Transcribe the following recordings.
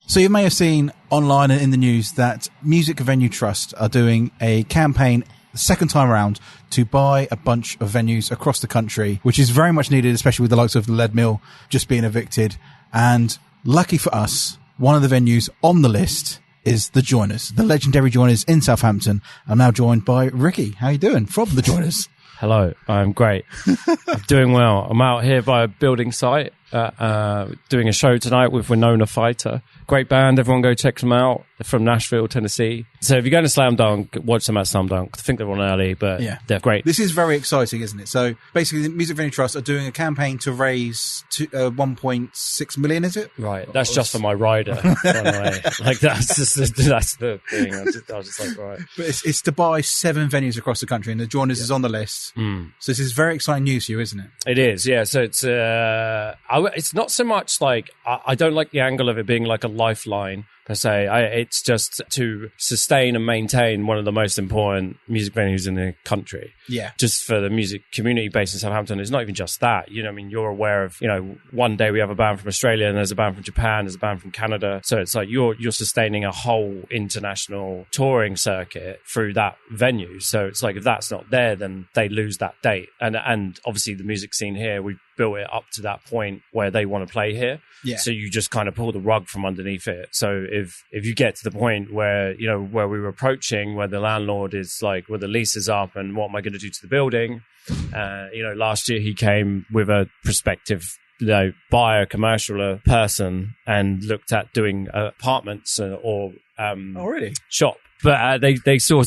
So you may have seen online and in the news that Music Venue Trust are doing a campaign the second time around to buy a bunch of venues across the country, which is very much needed, especially with the likes of the Lead Mill just being evicted. And lucky for us, one of the venues on the list is the Joiners, the legendary Joiners in Southampton. I'm now joined by Ricky. How you doing? From the Joiners. Hello, I'm great. I'm doing well. I'm out here by a building site, doing a show tonight with Winona Fighter. Great band. Everyone go check them out. They're from Nashville, Tennessee. So if you're going to Slam Dunk, watch them at Slam Dunk. I think they're on early, but they're great. This is very exciting, isn't it? So basically, the Music Venue Trust are doing a campaign to raise 1.6 million, is it? Right. That's just for my rider, by the way. Like, that's the thing. I was just like, right. But it's to buy 7 venues across the country, and the Joiners is on the list. So this is very exciting news for you, isn't it? It is, yeah. So it's not so much like, I don't like the angle of it being like a lifeline per se. It's just to sustain and maintain one of the most important music venues in the country. Yeah. Just for the music community based in Southampton. It's not even just that. You know, I mean, you're aware of, you know, one day we have a band from Australia and there's a band from Japan, there's a band from Canada. So it's like you're sustaining a whole international touring circuit through that venue. So it's like if that's not there, then they lose that date. And obviously the music scene here, we've built it up to that point where they want to play here. Yeah. So you just kind of pull the rug from underneath it. So if you get to the point where, you know, where we were approaching, where the landlord is like, well, the lease is up and what am I going to do to the building? You know, last year he came with a prospective, you know, buyer, commercial person and looked at doing apartments or really? Shop. But they saw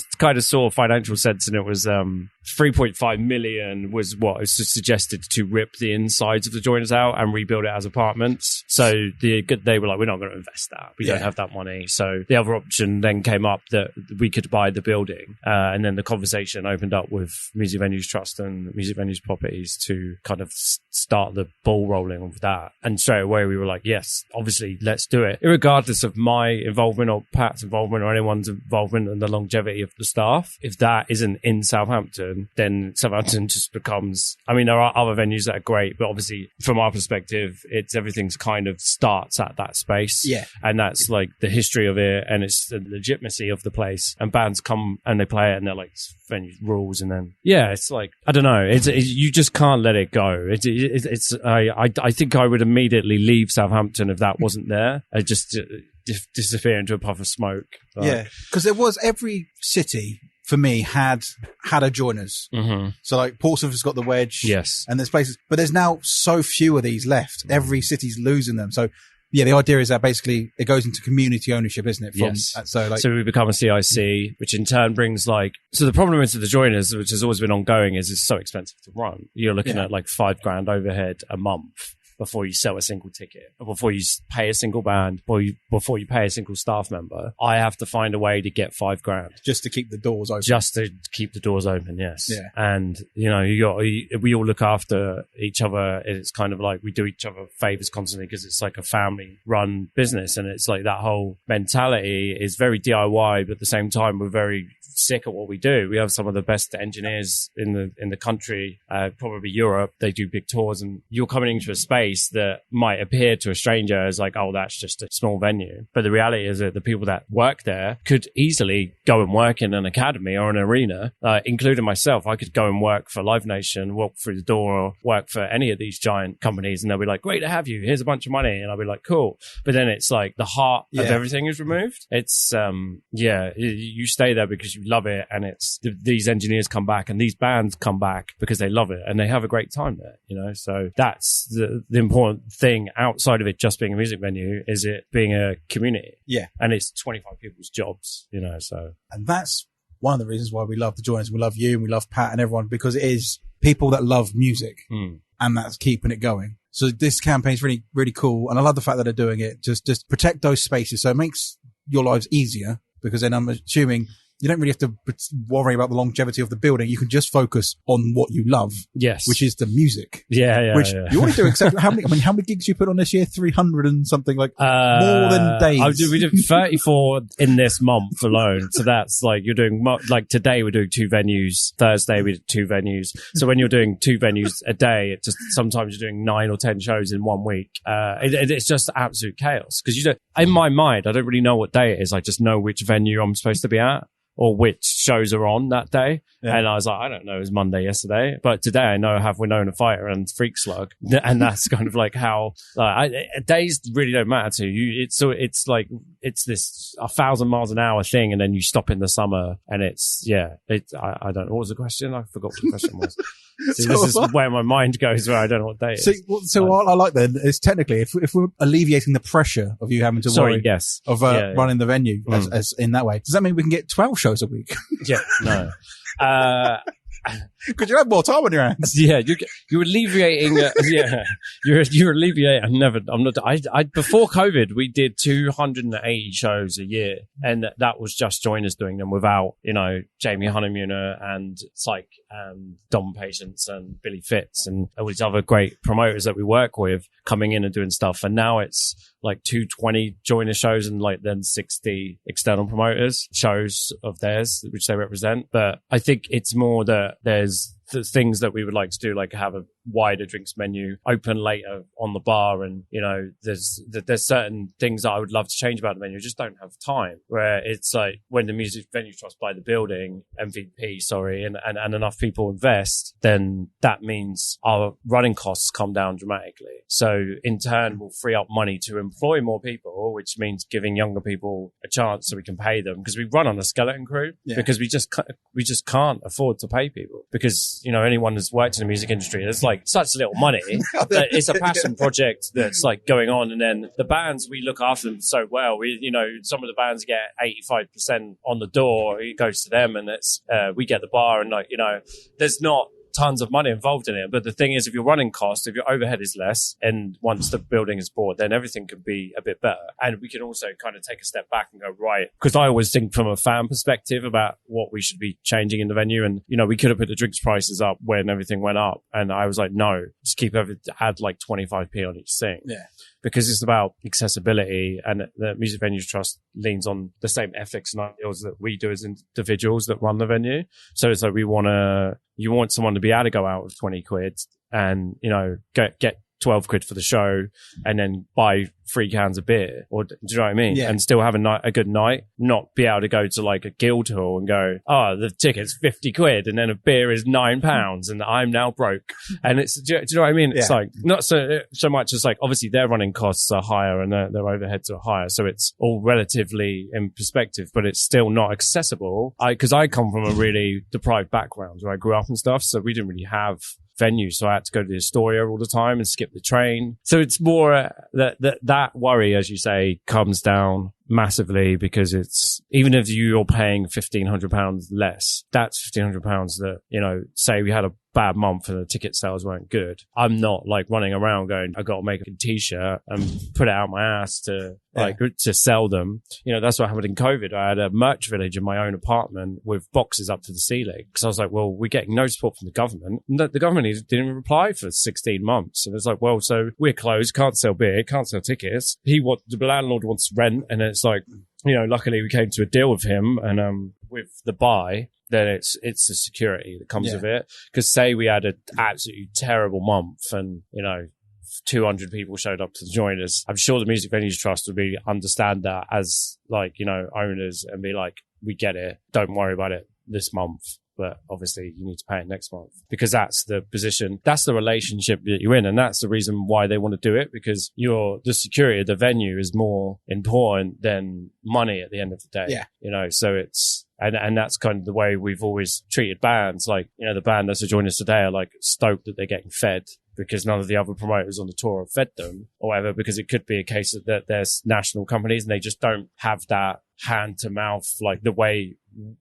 financial sense, and it was 3.5 million was what was suggested to rip the insides of the Joiners out and rebuild it as apartments. So they were like, we're not going to invest that. We don't have that money. So the other option then came up that we could buy the building, and then the conversation opened up with Music Venues Trust and Music Venues Properties to kind of start the ball rolling with that. And straight away we were like, yes, obviously let's do it, regardless of my involvement or Pat's involvement or anyone's involvement and the longevity of the staff. If that isn't in Southampton, then Southampton just becomes, I mean, there are other venues that are great, but obviously from our perspective, everything's kind of starts at that space. Yeah. And that's like the history of it, and it's the legitimacy of the place, and bands come and they play it and they're like, venue rules, and then it's like, I don't know, you just can't let it go. I think I would immediately leave Southampton if that wasn't there. I just disappear into a puff of smoke. Yeah, because there was, every city for me had a Joiners. Mm-hmm. So like Portsmouth has got the Wedge. Yes. And there's places, but there's now so few of these left. Every city's losing them. So yeah, the idea is that basically it goes into community ownership, isn't it? Yes. So we become a CIC, which in turn brings so the problem is with the Joiners, which has always been ongoing, is it's so expensive to run. You're looking at like $5,000 overhead a month before you sell a single ticket, or before you pay a single band, or before you pay a single staff member. I have to find a way to get $5,000 just to keep the doors open. Just to keep the doors open, yes. Yeah. And you know, we all look after each other. It's kind of like we do each other favors constantly because it's like a family-run business, and it's like that whole mentality is very DIY, but at the same time, we're very sick at what we do. We have some of the best engineers in the country, probably Europe. They do big tours, and you're coming into a space that might appear to a stranger as like, oh, that's just a small venue. But the reality is that the people that work there could easily go and work in an academy or an arena, including myself. I could go and work for Live Nation, walk through the door, or work for any of these giant companies, and they'll be like, great to have you. Here's a bunch of money. And I'll be like, cool. But then it's like the heart of everything is removed. It's, you stay there because you love it, and it's these engineers come back and these bands come back because they love it and they have a great time there, you know. So that's the important thing outside of it just being a music venue, is it being a community. Yeah. And it's 25 people's jobs, you know. So, and that's one of the reasons why we love the Joiners. We love you and we love Pat and everyone, because it is people that love music and that's keeping it going. So this campaign is really, really cool. And I love the fact that they're doing it. Just protect those spaces. So it makes your lives easier, because then I'm assuming you don't really have to worry about the longevity of the building. You can just focus on what you love. Yes. Which is the music. Yeah. Which you already do exactly how many gigs you put on this year? 300 and something, like more than days. We did 34 in this month alone. So that's like, you're doing, like today we're doing 2 venues. Thursday we did 2 venues. So when you're doing 2 venues a day, it just, sometimes you're doing 9 or 10 shows in 1 week. It's just absolute chaos. Cause in my mind, I don't really know what day it is. I just know which venue I'm supposed to be at, or which shows are on that day. Yeah. And I was like, I don't know, it was Monday yesterday, but today I know I have Winona Fighter and Freak Slug. And that's kind of like how, days really don't matter to you. It's like, it's this 1,000 miles an hour thing. And then you stop in the summer and I don't know. What was the question? I forgot what the question was. So this is where my mind goes, where I don't know what day it is. So what I like then is technically, if we're alleviating the pressure of you having to worry of running the venue as in that way, does that mean we can get 12 shows a week? Yeah, no. Because you have more time on your hands. Yeah, you're alleviating. You're alleviating. I'm not. Before COVID, we did 280 shows a year, and that was just joiners doing them without, Jamie Honeymuner and Psych and Dom Patience and Billy Fitz and all these other great promoters that we work with coming in and doing stuff. And now it's like 220 joiner shows and like then 60 external promoters shows of theirs, which they represent. But I think it's more that there's the things that we would like to do, like have a wider drinks menu, open later on the bar. And, there's certain things that I would love to change about the menu. I just don't have time, where it's like when the Music Venue Trust buy the building, and enough people invest, then that means our running costs come down dramatically. So in turn, we'll free up money to employ more people, which means giving younger people a chance so we can pay them, because we run on a skeleton crew because we just can't afford to pay people, because, anyone who's worked in the music industry, there's like such little money. It's a passion project that's like going on. And then the bands, we look after them so well. Some of the bands get 85% on the door. It goes to them, and we get the bar, and there's not tons of money involved in it. But the thing is, if your running cost, if your overhead is less, and once the building is bought, then everything can be a bit better. And we can also kind of take a step back and go, right, because I always think from a fan perspective about what we should be changing in the venue. And, we could have put the drinks prices up when everything went up. And I was like, no, just add like 25p on each thing. Yeah. Because it's about accessibility, and the Music Venues Trust leans on the same ethics and ideals that we do as individuals that run the venue. So it's like you want someone to be able to go out with 20 quid and, get 12 quid for the show and then buy 3 cans of beer, or do you know what I mean? Yeah. And still have a good night, not be able to go to like a guild hall and go, the ticket's 50 quid and then a beer is £9 and I'm now broke. And do you know what I mean? It's like not so much as like, obviously their running costs are higher and their overheads are higher. So it's all relatively in perspective, but it's still not accessible. Cause I come from a really deprived background where I grew up and stuff. So we didn't really have venue, so I had to go to the Astoria all the time and skip the train. So it's more that worry, as you say, comes down massively, because it's, even if you're paying £1,500 less, that's £1,500 that, say we had a bad month and the ticket sales weren't good. I'm not like running around going, I got to make a t-shirt and put it out my ass to to sell them. That's what happened in COVID. I had a merch village in my own apartment with boxes up to the ceiling, because I was like, well, we're getting no support from the government. The government didn't reply for 16 months. And it's like, well, so we're closed, can't sell beer, can't sell tickets. The landlord wants rent. And it's like, luckily we came to a deal with him, and with the buy, then it's the security that comes with it. Because say we had an absolutely terrible month and, 200 people showed up to join us, I'm sure the Music Venues Trust would understand that as like, owners, and be like, we get it, don't worry about it this month, but obviously you need to pay it next month, because that's the position, that's the relationship that you're in. And that's the reason why they want to do it, because the security of the venue is more important than money at the end of the day. Yeah. So it's, and that's kind of the way we've always treated bands. Like, the band that's joined us today are like stoked that they're getting fed. because none of the other promoters on the tour have fed them or whatever, because it could be a case that there's national companies and they just don't have that hand to mouth like the way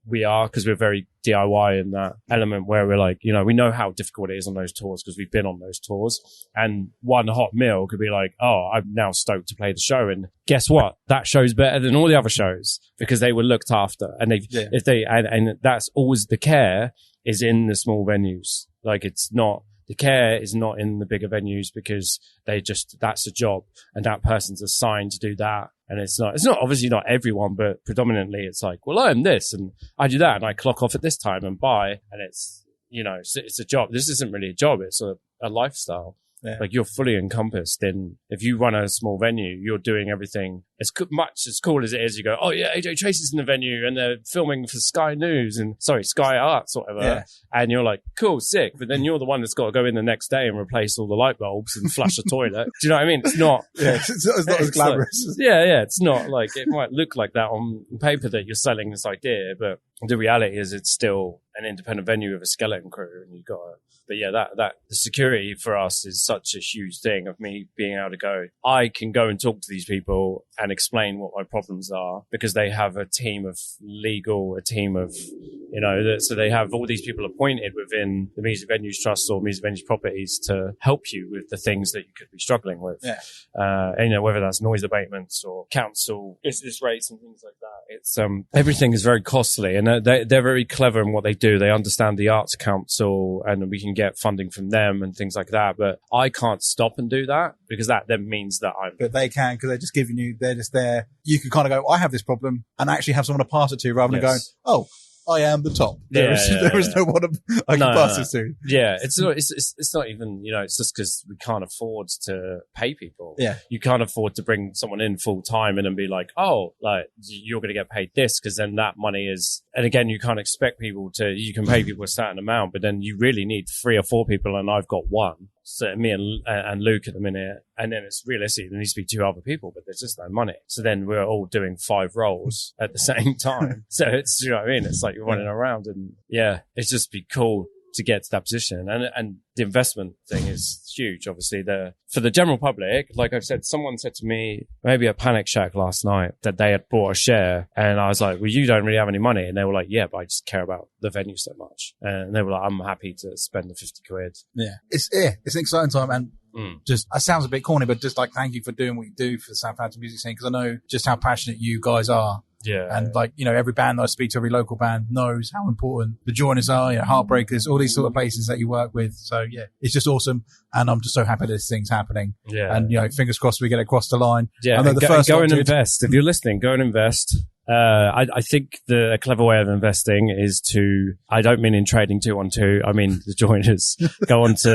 we are, because we're very DIY in that element where we're like, you know, we know how difficult it is on those tours because we've been on those tours, and one hot meal could be like, oh, I'm now stoked to play the show, and guess what, that show's better than all the other shows because they were looked after, and and that's always the care is in the small venues. Like, it's not, the care is not in the bigger venues because that's a job and that person's assigned to do that. And it's not obviously not everyone, but predominantly it's like, well, I'm this and I do that and I clock off at this time and buy. And it's, you know, it's a job. This isn't really a job. It's a lifestyle. Yeah. Like, you're fully encompassed in, if you run a small venue, you're doing everything as much as cool as it is. You go, oh yeah, AJ Tracy's in the venue and they're filming for Sky News and Sky Arts or whatever. Yeah. And you're like, cool, sick. But then you're the one that's got to go in the next day and replace all the light bulbs and flush the toilet. Do you know what I mean? It's not, it's not as glamorous. Like, yeah. It's not like, it might look like that on paper that you're selling this idea, but the reality is it's still an independent venue with a skeleton crew, and you've got to, but yeah, that the security for us is such a huge thing of me being able to go, I can go and talk to these people and explain what my problems are because they have a team of legal, a team of, you know, so they have all these people appointed within the Music Venues Trust or Music Venues Properties to help you with the things that you could be struggling with. Yeah. And, you know, whether that's noise abatements or council business rates and things like that. It's, everything is very costly, and they're very clever in what they do. They understand the Arts Council and we can get funding from them and things like that. But I can't stop and do that because that then means that But they can, because they're just giving you, they're just there. You can kind of go, I have this problem, and actually have someone to pass it to rather than going, oh, I am the top. There is no one I can pass this to. Yeah, it's not even, you know, it's just because we can't afford to pay people. Yeah. You can't afford to bring someone in full time and then be like, oh, like, you're going to get paid this, because then that money is, and again, you can't expect people to, you can pay people a certain amount, but then you really need 3 or 4 people, and I've got 1. So me and Luke at the minute, and then it's realistic. There needs to be 2 other people, but there's just no money. So then we're all doing 5 roles at the same time. So it's, you know what I mean? It's like you're running around, and yeah, it's just be cool to get to that position. And the investment thing is huge. Obviously, for the general public, like I've said, someone said to me, maybe at Panic Shack last night, that they had bought a share, and I was like, well, you don't really have any money. And they were like, yeah, but I just care about the venue so much. And they were like, I'm happy to spend the 50 quid. Yeah. It's an exciting time, and just, it sounds a bit corny, but just like, thank you for doing what you do for the Southampton music scene, because I know just how passionate you guys are. Yeah. And like, you know, every band that I speak to, every local band knows how important the Joiners are, you know, Heartbreakers, all these sort of places that you work with. So yeah, it's just awesome. And I'm just so happy this thing's happening. Yeah. And, you know, fingers crossed we get it across the line. Yeah. And go and invest. If you're listening, go and invest. I think a clever way of investing is to, I don't mean in trading 2-on-2, I mean the joiners. Go on to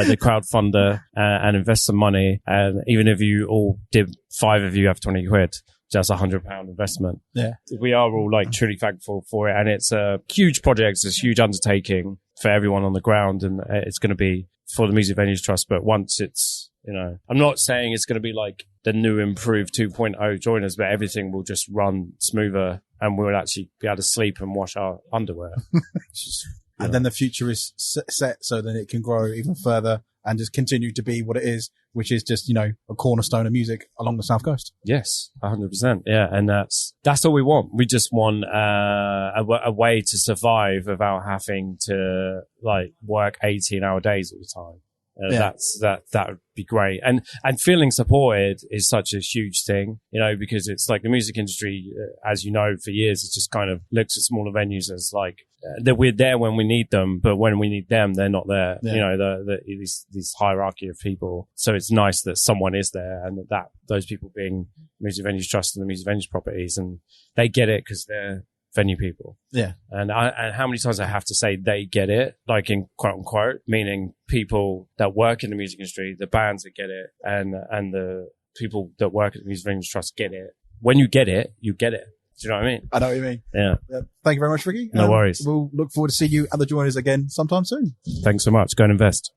the crowdfunder and invest some money. And even if you all did, 5 of you have 20 quid, just £100 investment. Yeah. We are all like truly thankful for it. And it's a huge project. It's a huge undertaking for everyone on the ground. And it's going to be for the Music Venues Trust. But once it's, you know, I'm not saying it's going to be like the new improved 2.0 joiners, but everything will just run smoother and we'll actually be able to sleep and wash our underwear. And then the future is set so that it can grow even further and just continue to be what it is, which is just, you know, a cornerstone of music along the South Coast. Yes, 100%. Yeah. And that's all we want. We just want a way to survive without having to like work 18-hour days all the time. That would be great. And feeling supported is such a huge thing, you know, because it's like the music industry, as you know, for years, it just kind of looks at smaller venues as like, that we're there when we need them, but when we need them, they're not there. Yeah. You know, this hierarchy of people. So it's nice that someone is there, and that those people being Music Venues Trust and the Music Venues Properties, and they get it because they're venue people. Yeah. And how many times I have to say they get it, like in quote unquote, meaning people that work in the music industry, the bands that get it, and the people that work at the Music Venues Trust get it. When you get it, you get it. Do you know what I mean? I know what you mean. Yeah. Thank you very much, Ricky. No worries. We'll look forward to see you and the Joiners again sometime soon. Thanks so much. Go and invest.